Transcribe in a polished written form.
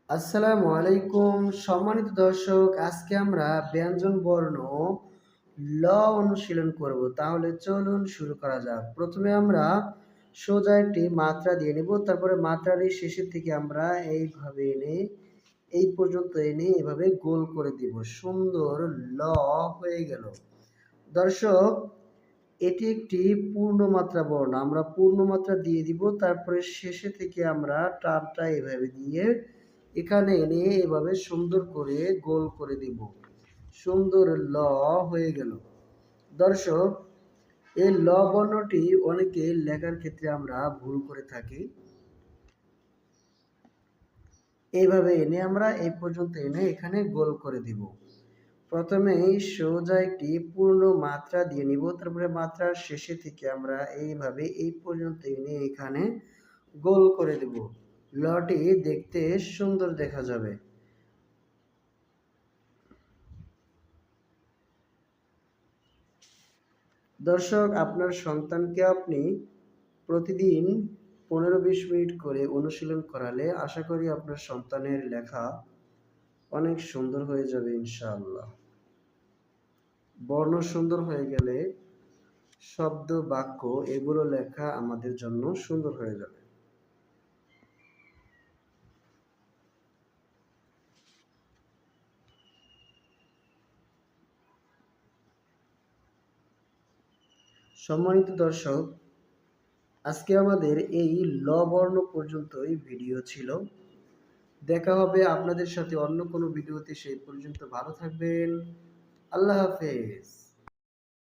আসসালামু আলাইকুম সম্মানিত দর্শক, আজকে আমরা ব্যঞ্জন বর্ণ ল অনুশীলন করব। তাহলে চলুন শুরু করা যাক। প্রথমে আমরা সোজা একটি মাত্রা দিয়ে নিব, তারপরে মাত্রার এই শেষের থেকে আমরা এইভাবে এনে এই পর্যন্ত এনে এভাবে গোল করে দিব। সুন্দর ল হয়ে গেল। দর্শক, এটি একটি পূর্ণমাত্রা বর্ণ, আমরা পূর্ণমাত্রা দিয়ে দিব, তারপরে শেষে থেকে আমরা টানটা এভাবে দিয়ে এখানে এনে এভাবে সুন্দর করে গোল করে দিব। সুন্দর ল হয়ে গেল। দর্শক, এই ল বর্ণটি অনেকে লেখার ক্ষেত্রে আমরা ভুল করে থাকি। এইভাবে এনে আমরা এই পর্যন্ত এনে এখানে গোল করে দিব। প্রথমে সোজা একটি পূর্ণ মাত্রা দিয়ে নিব, তারপরে মাত্রার শেষে থেকে আমরা এইভাবে এই পর্যন্ত এনে এখানে গোল করে দেব। লটি দেখতে সুন্দর দেখা যাবে। দর্শক, আপনার সন্তানকে আপনি প্রতিদিন 15-20 মিনিট করে অনুশীলন করালে আশা করি আপনার সন্তানের লেখা অনেক সুন্দর হয়ে যাবে ইনশাআল্লাহ। বর্ণ সুন্দর হয়ে গেলে শব্দ, বাক্য এগুলো লেখা আমাদের জন্য সুন্দর হয়ে যাবে। সম্মানিত দর্শক, আজকে আমাদের এই ল বর্ণ পর্যন্তই ভিডিও ছিল। দেখা হবে আপনাদের সাথে অন্য কোনো ভিডিওতে। সেই পর্যন্ত ভালো থাকবেন। আল্লাহ হাফেজ।